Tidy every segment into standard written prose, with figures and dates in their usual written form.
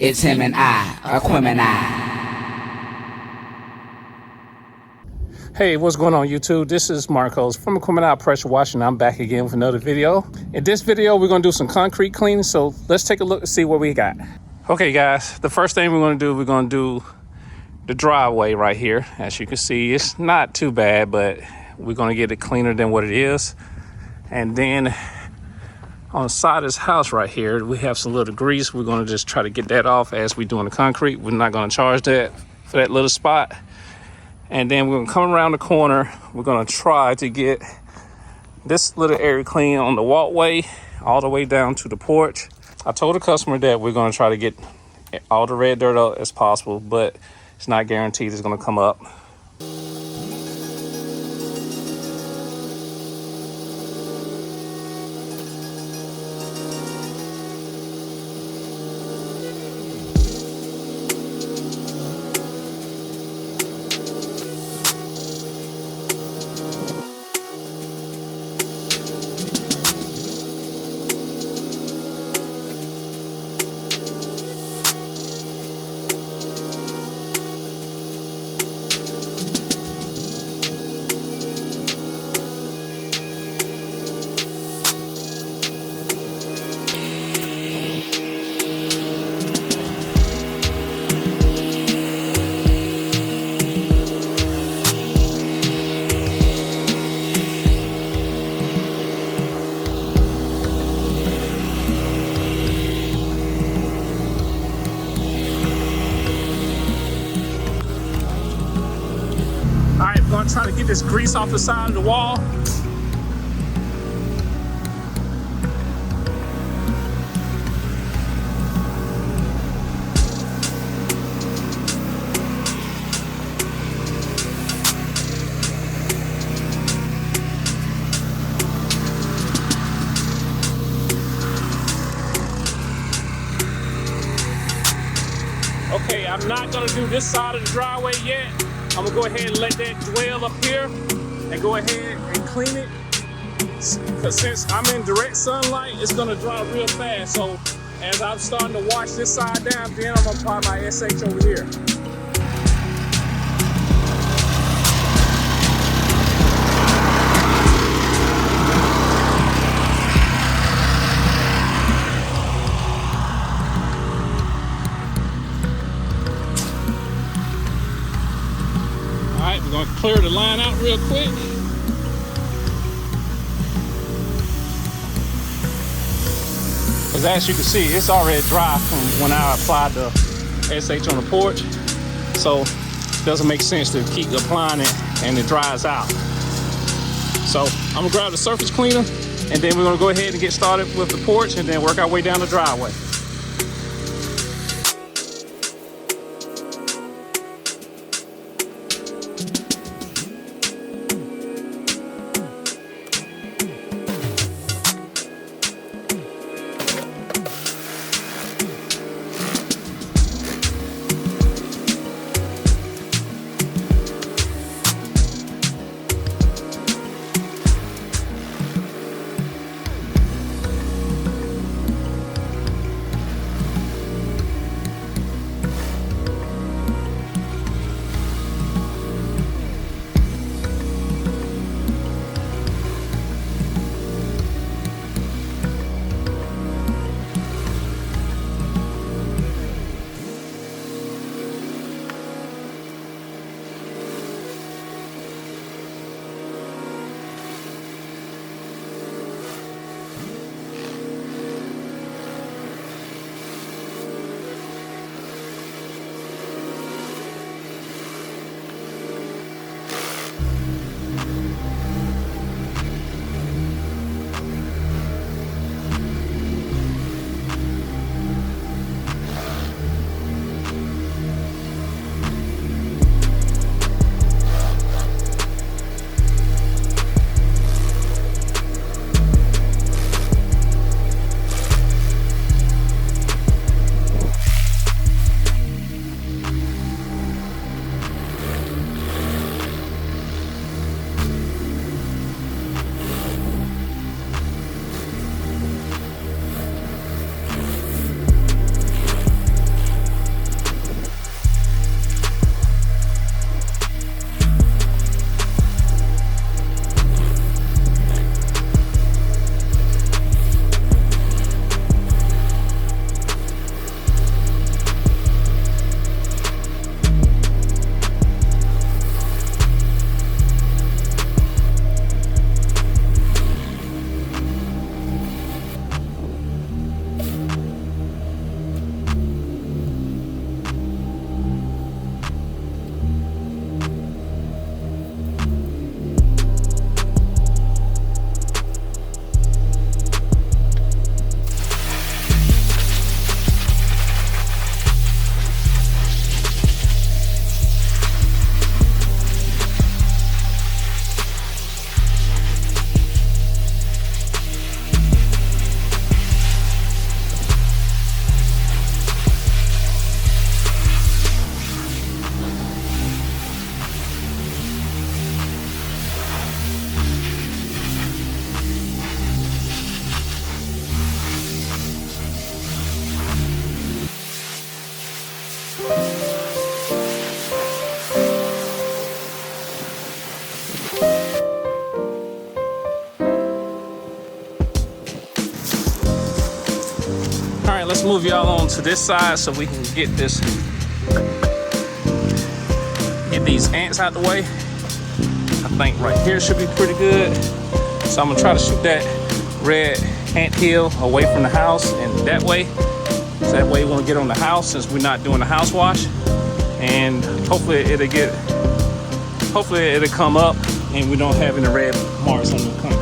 It's him and I, Aquemini. Hey, what's going on YouTube? This is Marcos from Aquemini Pressure Washing. I'm back again with another video. In this video, we're gonna do some concrete cleaning. So let's take a look and see what we got. Okay guys, the first thing we're gonna do the driveway right here. As you can see, it's not too bad, but we're gonna get it cleaner than what it is. And then on the side of this house right here, we have some little grease. We're gonna just try to get that off as we're doing the concrete. We're not gonna charge that for that little spot. And then we're gonna come around the corner. We're gonna try to get this little area clean on the walkway all the way down to the porch. I told the customer that we're gonna try to get all the red dirt up as possible, but it's not guaranteed it's gonna come up. We're gonna try to get this grease off the side of the wall. Okay, I'm not gonna do this side of the driveway yet. I'm gonna go ahead and let that dwell up here and go ahead and clean it. Because since I'm in direct sunlight, it's gonna dry real fast. So as I'm starting to wash this side down, then I'm gonna apply my SH over here. We're gonna clear the line out real quick. Because as you can see, it's already dry from when I applied the SH on the porch. So it doesn't make sense to keep applying it and it dries out. So I'm gonna grab the surface cleaner and then we're gonna go ahead and get started with the porch and then work our way down the driveway. move y'all on to this side so we can get these ants out the way. I think right here should be pretty good. So I'm gonna try to shoot that red ant hill away from the house and that way. So that way we won't get on the house since we're not doing the house wash. And hopefully it'll come up and we don't have any red marks on the concrete.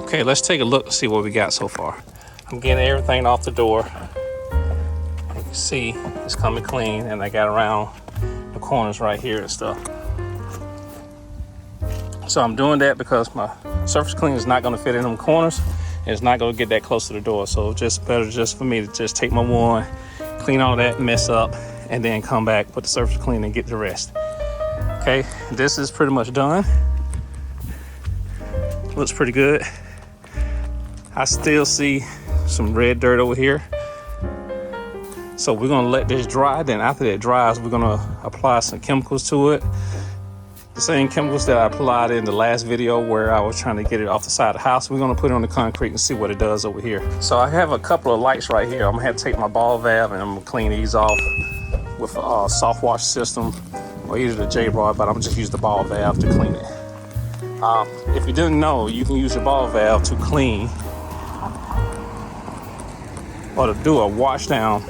Okay, let's take a look and see what we got so far. I'm getting everything off the door. You can see it's coming clean, and I got around the corners right here and stuff. So I'm doing that because my surface cleaner is not going to fit in them corners, and it's not going to get that close to the door. So just better just for me to just take my wand, clean all that mess up, and then come back, put the surface cleaner, and get the rest. Okay, this is pretty much done. Looks pretty good. I still see some red dirt over here. So we're gonna let this dry. Then after that dries, we're gonna apply some chemicals to it. The same chemicals that I applied in the last video where I was trying to get it off the side of the house. We're gonna put it on the concrete and see what it does over here. So I have a couple of lights right here. I'm gonna have to take my ball valve and I'm gonna clean these off with a soft wash system or either the J-rod, but I'm gonna just use the ball valve to clean it. If you didn't know, you can use your ball valve to clean or to do a wash down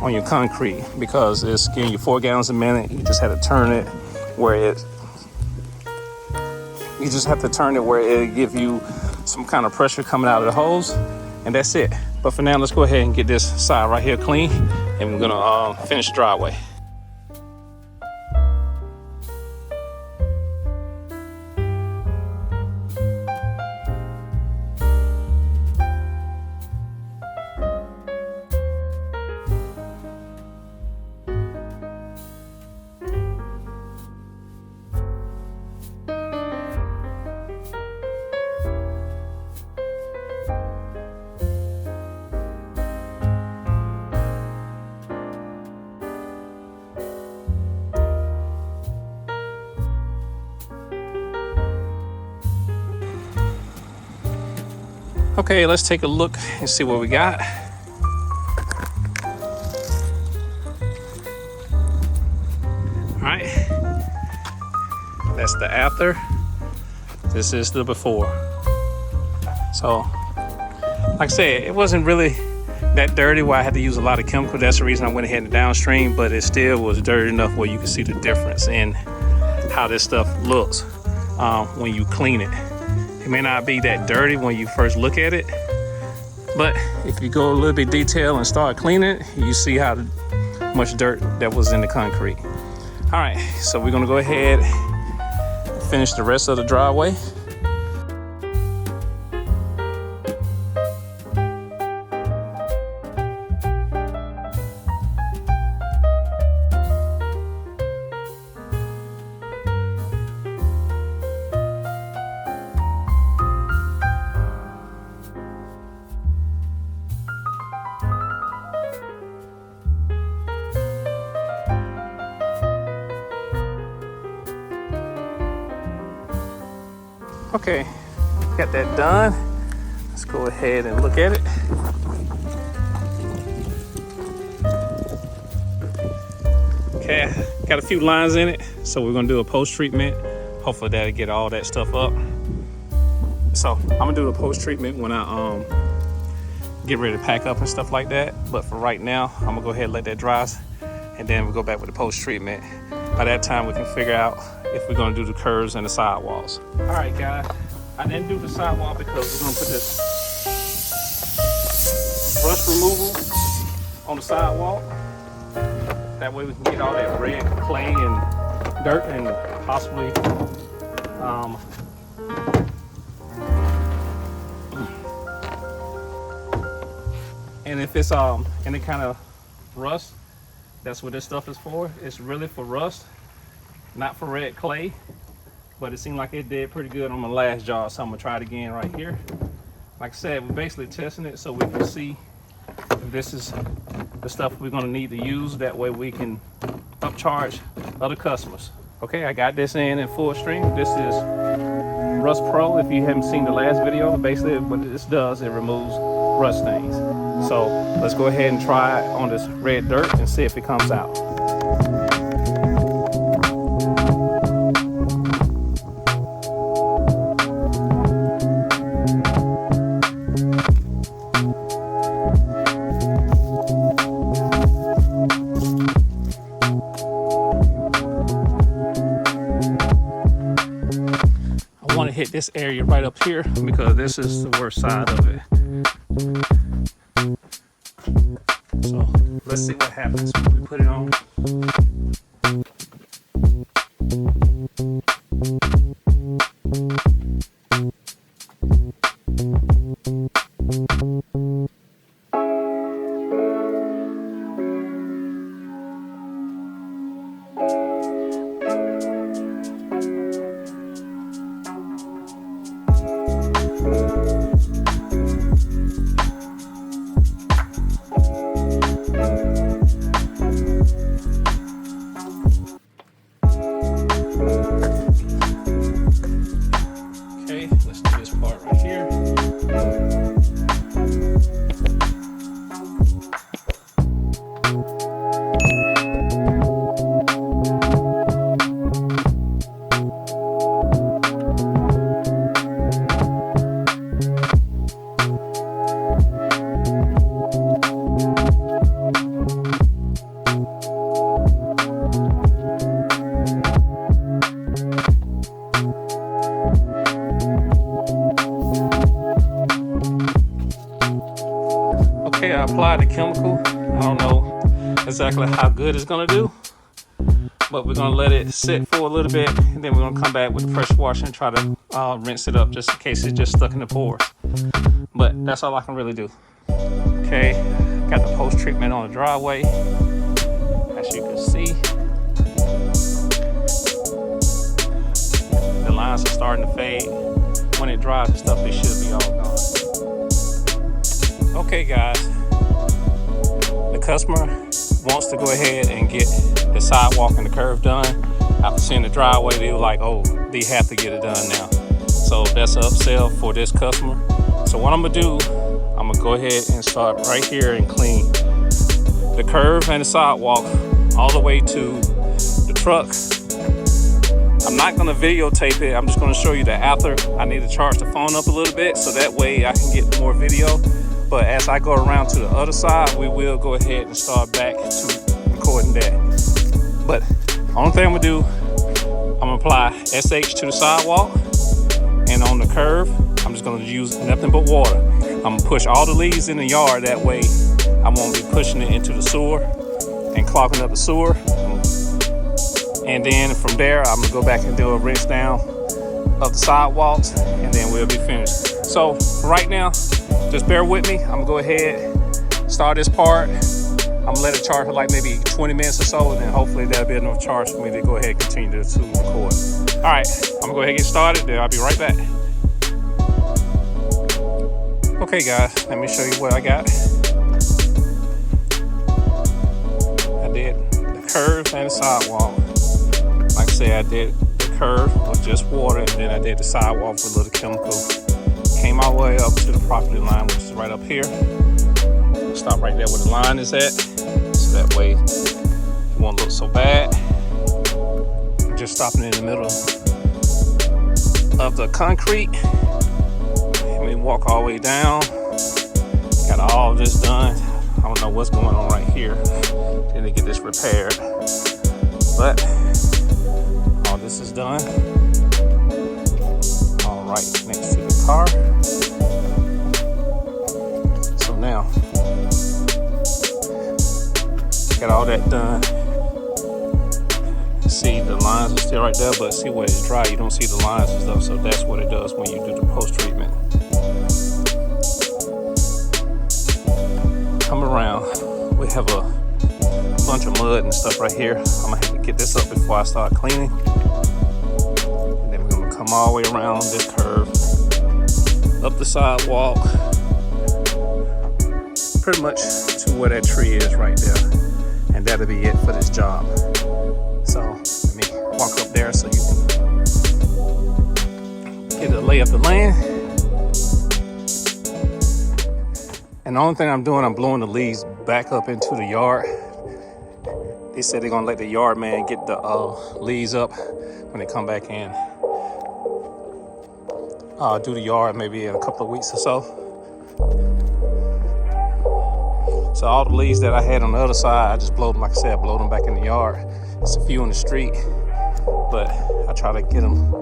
on your concrete because it's giving you 4 gallons a minute. You just have to turn it where it give you some kind of pressure coming out of the hose, and that's it. But for now, let's go ahead and get this side right here clean, and we're gonna finish the driveway. Okay, let's take a look and see what we got. All right, that's the after. This is the before. So, like I said, it wasn't really that dirty where I had to use a lot of chemical. That's the reason I went ahead and downstream, but it still was dirty enough where you can see the difference in how this stuff looks when you clean it. It may not be that dirty when you first look at it, but if you go a little bit detailed and start cleaning it, you see how much dirt that was in the concrete. All right, so we're gonna go ahead and finish the rest of the driveway. Okay, got that done. Let's go ahead and look at it. Okay, got a few lines in it, so we're gonna do a post treatment. Hopefully that'll get all that stuff up. So I'm gonna do the post treatment when I get ready to pack up and stuff like that. But for right now, I'm gonna go ahead and let that dry, and then we'll go back with the post treatment. By that time, we can figure out if we're gonna do the curves and the sidewalls. All right, guys, I didn't do the sidewall because we're gonna put this rust removal on the sidewalk. That way we can get all that red clay and dirt and possibly and if it's any kind of rust, that's what this stuff is for. It's really for rust, not for red clay, but it seemed like it did pretty good on my last job, so I'm gonna try it again right here. Like I said, we're basically testing it so we can see if this is the stuff we're gonna need to use. That way we can upcharge other customers. Okay, I got this in full stream. This is Rust Pro. If you haven't seen the last video, basically what this does, it removes rust stains. So let's go ahead and try it on this red dirt and see if it comes out. I want to hit this area right up here because this is the worst side of it. So let's see what happens when we put it on. Okay, I applied the chemical. I don't know exactly how good it's gonna do, but we're gonna let it sit for a little bit, and then we're gonna come back with the pressure washer and try to rinse it up just in case it's just stuck in the pores. But that's all I can really do. Okay, got the post treatment on the driveway, as you can see. The lines are starting to fade. When it dries and stuff, they should be all gone. Okay, guys, the customer wants to go ahead and get the sidewalk and the curve done. After seeing the driveway, they were like, oh, they have to get it done now. So that's an upsell for this customer. So what I'm gonna do, I'm gonna go ahead and start right here and clean the curve and the sidewalk all the way to the truck I'm not gonna videotape it. I'm just gonna show you the after. I need to charge the phone up a little bit so that way I can get more video. But as I go around to the other side, we will go ahead and start back to recording that. But only thing I'm gonna do, I'm gonna apply SH to the sidewalk, and on the curve, I'm just gonna use nothing but water. I'm gonna push all the leaves in the yard, that way I won't be pushing it into the sewer and clogging up the sewer. And then from there, I'm gonna go back and do a rinse down of the sidewalks, and then we'll be finished. So right now, just bear with me. I'm gonna go ahead, start this part. I'm gonna let it charge for like maybe 20 minutes or so, and then hopefully that'll be enough charge for me to go ahead and continue to record. All right, I'm gonna go ahead and get started, then I'll be right back. Okay guys, let me show you what I got. I did the curve and the sidewalk. Like I said, I did the curve with just water, and then I did the sidewalk with a little chemical. Came all the way up to the property line, which is right up here. Stop right there where the line is at, so that way it won't look so bad. I'm just stopping in the middle of the concrete. And we walk all the way down. Got all this done. I don't know what's going on right here. Then to get this repaired. But all this is done. All right, next to the car. So now, got all that done. See, the lines are still right there, but see where it's dry, you don't see the lines and stuff. So that's what it does when you do the post treatment. Come around, we have a bunch of mud and stuff right here. I'm gonna have to get this up before I start cleaning. And then we're gonna come all the way around this curve, up the sidewalk, pretty much to where that tree is right there. And that'll be it for this job. So let me walk up there so you can get a lay of the land. And the only thing I'm doing, I'm blowing the leaves back up into the yard. They said they're gonna let the yard man get the leaves up when they come back in. Do the yard maybe in a couple of weeks or so. So all the leaves that I had on the other side, I just blow them, like I said, blow them back in the yard. It's a few in the street, but I try to get them.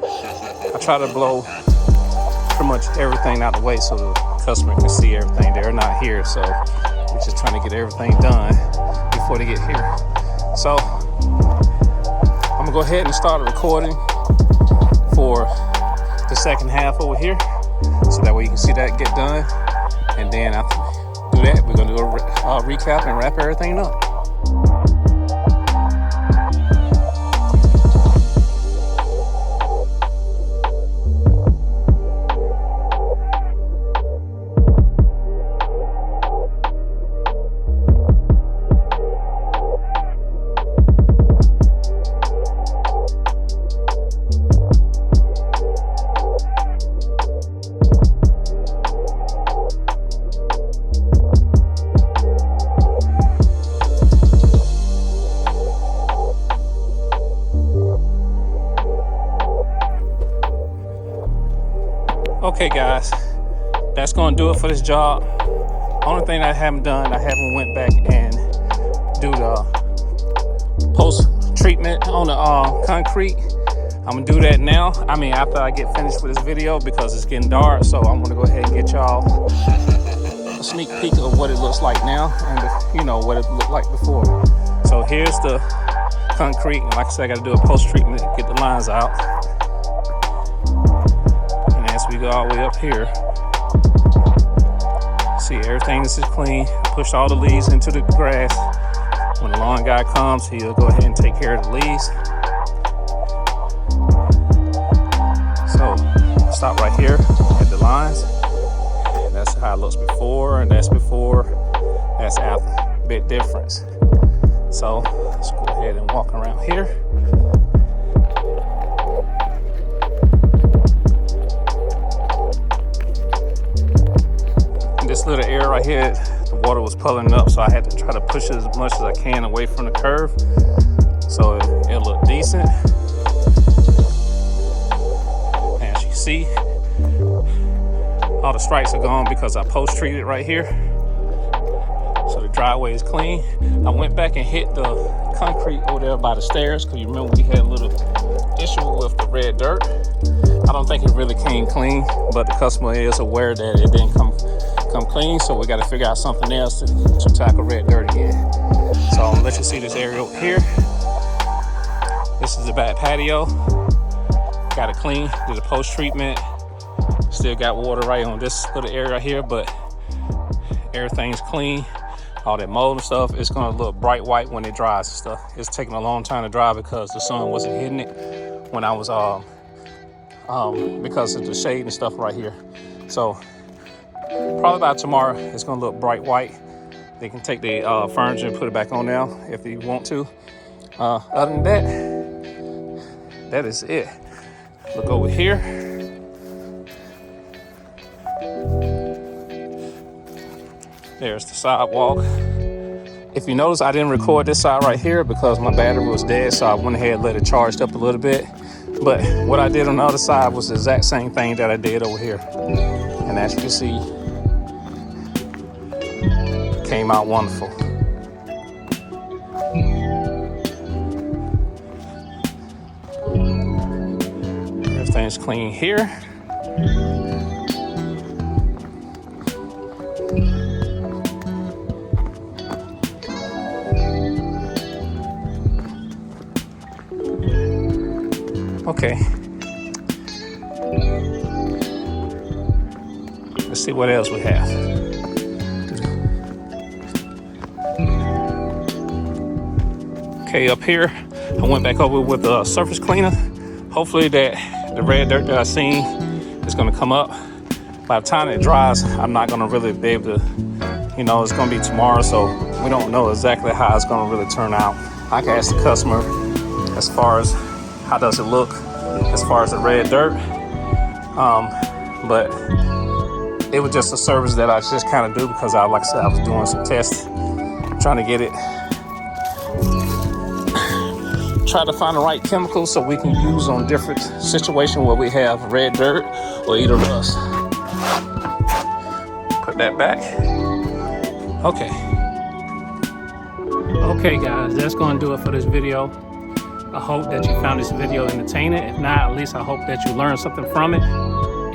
I try to blow pretty much everything out the way so the customer can see everything. They're not here, so we're just trying to get everything done before they get here. So I'm gonna go ahead and start a recording for the second half over here, so that way you can see that get done. And then after we do that, we're gonna do a recap and wrap everything up. Okay guys, that's gonna do it for this job. Only thing I haven't done, I haven't went back and do the post treatment on the concrete. I'm gonna do that now. I mean, after I get finished with this video, because it's getting dark. So I'm gonna go ahead and get y'all a sneak peek of what it looks like now, and you know what it looked like before. So here's the concrete, and like I said, I gotta do a post treatment, get the lines out. We go all the way up here. See, everything is clean. Pushed all the leaves into the grass. When the lawn guy comes, he'll go ahead and take care of the leaves. So stop right here at the lines. That's how it looks before, and that's before, that's after. Big difference. So let's go ahead and walk around here. This little area right here, the water was pulling up, so I had to try to push it as much as I can away from the curve, so it'll look decent. decent. As you see, all the stripes are gone because I post treated right here. So the driveway is clean. I went back and hit the concrete over there by the stairs because you remember we had a little issue with the red dirt. I don't think it really came clean, but the customer is aware that it didn't come clean, so we got to figure out something else to tackle red dirt again. So I'm gonna let you see this area over here. This is the back patio. Got it clean, did a post treatment. Still got water right on this little area here, but everything's clean. All that mold and stuff, it's gonna look bright white when it dries and stuff. It's taking a long time to dry because the sun wasn't hitting it when I was because of the shade and stuff right here. So probably by tomorrow, it's gonna look bright white. They can take the furniture and put it back on now if they want to. Other than that, that is it. Look over here. There's the sidewalk. If you notice, I didn't record this side right here because my battery was dead, so I went ahead and let it charge up a little bit. But what I did on the other side was the exact same thing that I did over here. And as you can see, it came out wonderful. Everything's clean here. Okay. Let's see what else we have. Okay, up here, I went back over with a surface cleaner. Hopefully that the red dirt that I seen is gonna come up. By the time it dries, I'm not gonna really be able to, it's gonna be tomorrow, so we don't know exactly how it's gonna really turn out. I can ask the customer as far as how does it look as far as the red dirt, but it was just a service that I just kind of do because like I said, I was doing some tests, trying to get it, try to find the right chemicals so we can use on different situations where we have red dirt or either rust. Put that back. Okay guys, that's going to do it for this video. I hope that you found this video entertaining. If not, at least I hope that you learned something from it.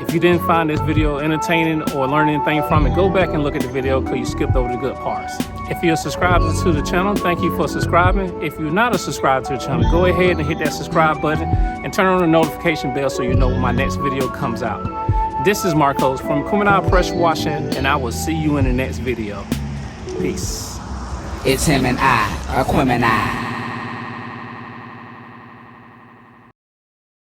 If you didn't find this video entertaining or learn anything from it, go back and look at the video because you skipped over the good parts. If you're subscribed to the channel, thank you for subscribing. If you're not a subscriber to the channel, go ahead and hit that subscribe button and turn on the notification bell so you know when my next video comes out. This is Marcos from Pressure Washing, and I will see you in the next video. Peace. It's him and I, Aquemini.